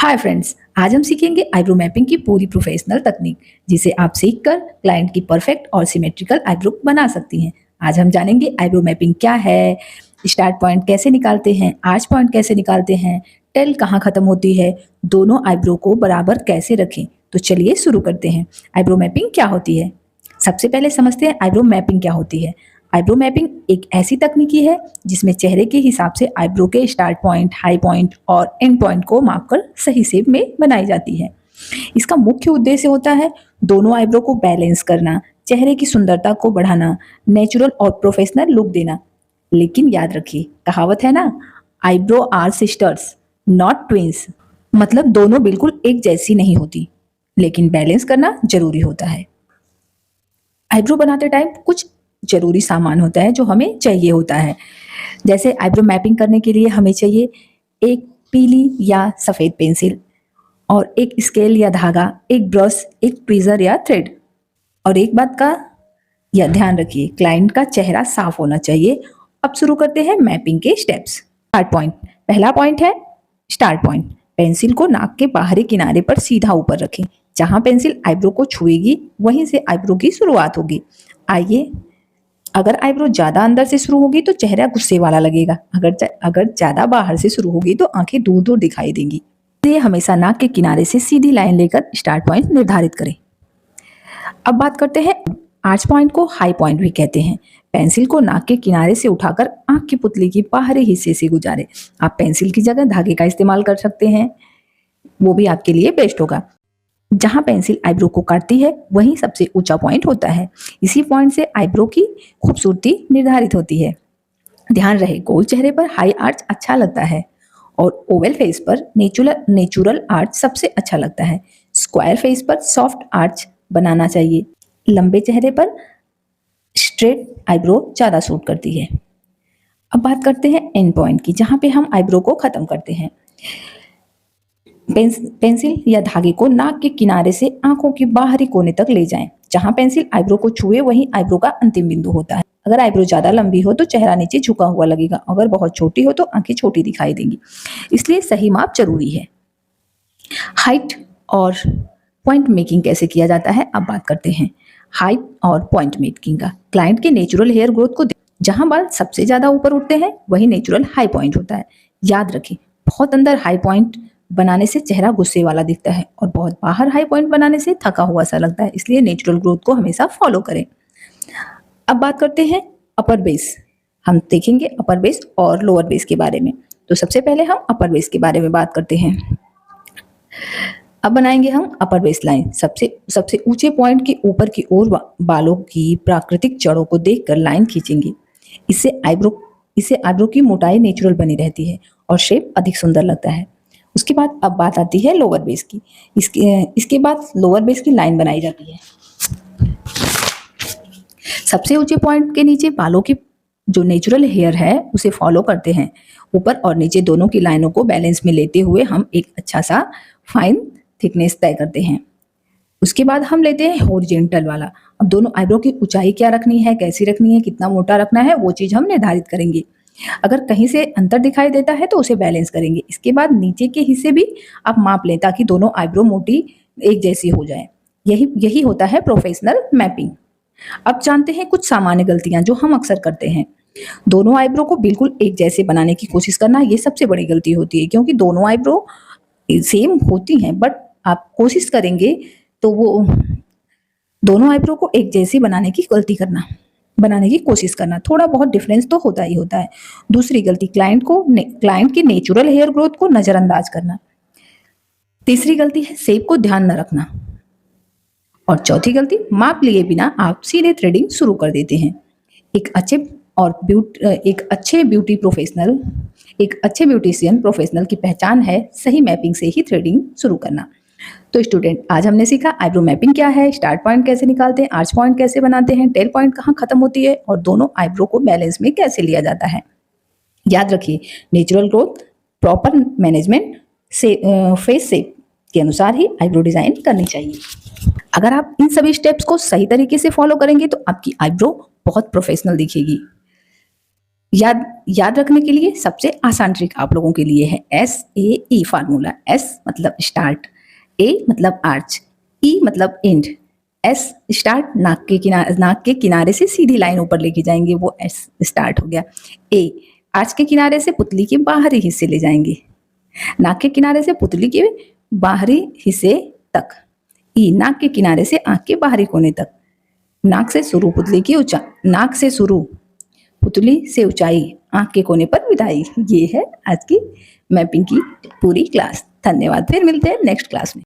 Hi friends, आज हम सीखेंगे आईब्रो मैपिंग की पूरी प्रोफेशनल तकनीक जिसे आप सीखकर क्लाइंट की परफेक्ट और सिमेट्रिकल आईब्रो बना सकती हैं। आज हम जानेंगे आईब्रो मैपिंग क्या है, स्टार्ट पॉइंट कैसे निकालते हैं, आर्च पॉइंट कैसे निकालते हैं, टेल कहाँ खत्म होती है, दोनों आईब्रो को बराबर कैसे रखें। तो चलिए शुरू करते हैं। आईब्रो मैपिंग क्या होती है? सबसे पहले समझते हैं आईब्रो मैपिंग क्या होती है। आईब्रो मैपिंग एक ऐसी तकनीकी है जिसमें चेहरे के हिसाब से आईब्रो के स्टार्ट पॉइंट, हाई पॉइंट और एंड पॉइंट को मापकर सही शेप में बनाई जाती है। इसका मुख्य उद्देश्य होता है दोनों आईब्रो को बैलेंस करना, चेहरे की सुंदरता को बढ़ाना, नेचुरल और प्रोफेशनल लुक देना। लेकिन याद रखिए, कहावत है ना, eyebrow are sisters not twins. मतलब दोनों बिल्कुल एक जैसी नहीं होती, लेकिन बैलेंस करना जरूरी होता है। आईब्रो बनाते टाइम कुछ जरूरी सामान होता है जो हमें चाहिए होता है। जैसे आईब्रो मैपिंग करने के लिए हमें चाहिए एक पीली या सफ़ेद पेंसिल और एक स्केल या धागा, एक ब्रश, एक ट्वीज़र या थ्रेड। और एक बात का या ध्यान रखिए, क्लाइंट का चेहरा साफ होना चाहिए। अब शुरू करते हैं मैपिंग के स्टेप्स। Start point. पहला पॉइंट है स्टार्ट पॉइंट। पेंसिल को नाक के बाहरी किनारे पर सीधा ऊपर रखें। जहां पेंसिल आईब्रो को छुएगी वहीं से आईब्रो की शुरुआत होगी। आइए, अगर आईब्रो ज्यादा अंदर से शुरू होगी तो चेहरा गुस्से वाला लगेगा। अगर ज्यादा बाहर से शुरू होगी तो आंखें दूर दूर दिखाई देंगी। इसलिए हमेशा नाक के किनारे से सीधी लाइन लेकर स्टार्ट पॉइंट निर्धारित करें। अब बात करते हैं आर्च पॉइंट को हाई पॉइंट भी कहते हैं। पेंसिल को नाक के किनारे से उठाकर आंख की पुतली की बाहरी हिस्से से गुजारे। आप पेंसिल की जगह धागे का इस्तेमाल कर सकते हैं, वो भी आपके लिए बेस्ट होगा। जहां पेंसिल आईब्रो को काटती है वहीं सबसे ऊंचा पॉइंट होता है। इसी पॉइंट से आईब्रो की खूबसूरती निर्धारित होती है। ध्यान रहे, गोल चेहरे पर हाई आर्च अच्छा लगता है और ओवल फेस पर नेचुरल आर्च सबसे अच्छा लगता है। स्क्वायर फेस पर सॉफ्ट आर्च बनाना चाहिए। लंबे चेहरे पर स्ट्रेट आईब्रो ज्यादा सूट करती है। अब बात करते हैं एंड पॉइंट की, जहां पे हम आईब्रो को खत्म करते हैं। पेंसिल या धागे को नाक के किनारे से आंखों के बाहरी कोने तक ले जाएं। जहां पेंसिल आईब्रो को छुए वहीं आईब्रो का अंतिम बिंदु होता है। अगर आईब्रो ज्यादा लंबी हो तो चेहरा नीचे झुका हुआ लगेगा, अगर बहुत छोटी हो तो आंखें छोटी दिखाई देंगी। इसलिए सही माप जरूरी है। हाइट और पॉइंट मेकिंग कैसे किया जाता है, अब बात करते हैं हाइट और पॉइंट मेकिंग का। क्लाइंट के नेचुरल हेयर ग्रोथ को जहां बाल सबसे ज्यादा ऊपर उठते हैं वही नेचुरल हाई पॉइंट होता है। याद रखें, बहुत अंदर हाई पॉइंट बनाने से चेहरा गुस्से वाला दिखता है और बहुत बाहर हाई पॉइंट बनाने से थका हुआ सा लगता है। इसलिए नेचुरल ग्रोथ को हमेशा फॉलो करें। अब बात करते हैं अपर बेस। हम देखेंगे अपर बेस और लोअर बेस के बारे में। तो सबसे पहले हम अपर बेस के बारे में बात करते हैं। अब बनाएंगे हम अपर बेस लाइन। सबसे ऊंचे पॉइंट के ऊपर की ओर बालों की प्राकृतिक जड़ों को देखकर लाइन खींचेंगे। इससे आईब्रो की मोटाई नेचुरल बनी रहती है और शेप अधिक सुंदर लगता है। उसके बाद अब बात आती है लोअर बेस की। इसके बाद लोअर बेस की लाइन बनाई जाती है। सबसे ऊंचे पॉइंट के नीचे बालों की जो नेचुरल हेयर है उसे फॉलो करते हैं। ऊपर और नीचे दोनों की लाइनों को बैलेंस में लेते हुए हम एक अच्छा सा फाइन थिकनेस तय करते हैं। उसके बाद हम लेते हैं हॉरिजॉन्टल वाला। अब दोनों आईब्रो की ऊंचाई क्या रखनी है, कैसी रखनी है, कितना मोटा रखना है, वो चीज हम निर्धारित करेंगे। अगर कहीं से अंतर दिखाई देता है तो उसे बैलेंस करेंगे। इसके बाद नीचे के हिस्से भी आप माप लें ताकि दोनों आईब्रो मोटी एक जैसी हो जाए। यही होता है प्रोफेशनल मैपिंग। अब जानते हैं कुछ सामान्य गलतियां जो हम अक्सर करते हैं। दोनों आईब्रो को बिल्कुल एक जैसे बनाने की कोशिश करना, ये सबसे बड़ी गलती होती है, क्योंकि दोनों आईब्रो सेम होती हैं, बट आप कोशिश करेंगे तो वो दोनों आईब्रो को एक जैसी बनाने की कोशिश करना, थोड़ा बहुत डिफरेंस तो होता ही होता है। दूसरी गलती, क्लाइंट की नेचुरल हेयर ग्रोथ को नजरअंदाज करना। तीसरी गलती है शेप को ध्यान न रखना। और चौथी गलती, माप लिए बिना आप सीधे थ्रेडिंग शुरू कर देते हैं। एक अच्छे ब्यूटिशियन प्रोफेशनल की पहचान है सही मैपिंग से ही थ्रेडिंग शुरू करना। तो स्टूडेंट, आज हमने सीखा आईब्रो मैपिंग क्या है, स्टार्ट पॉइंट कैसे निकालते हैं, आर्च पॉइंट कैसे बनाते हैं, टेल पॉइंट कहाँ खत्म होती है और दोनों आईब्रो को बैलेंस में कैसे लिया जाता है। याद रखिए, नेचुरल ग्रोथ, प्रॉपर मैनेजमेंट से फेस शेप के अनुसार ही आईब्रो डिजाइन करनी चाहिए। अगर आप इन सभी स्टेप्स को सही तरीके से फॉलो करेंगे तो आपकी आईब्रो बहुत प्रोफेशनल दिखेगी। याद याद रखने के लिए सबसे आसान ट्रिक आप लोगों के लिए है SAE फार्मूला। S मतलब स्टार्ट, A मतलब आर्च, E मतलब एंड। S स्टार्ट नाक के किनारे से सीधी लाइन ऊपर लेके जाएंगे, वो S स्टार्ट हो गया। A आर्च के किनारे से पुतली के बाहरी हिस्से ले जाएंगे, नाक के किनारे से पुतली के बाहरी हिस्से तक। E नाक के किनारे से आंख के बाहरी कोने तक। नाक से शुरू पुतली से ऊंचाई, आंख के कोने पर विदाई। ये है आज की मैपिंग की पूरी क्लास। धन्यवाद, फिर मिलते हैं नेक्स्ट क्लास में।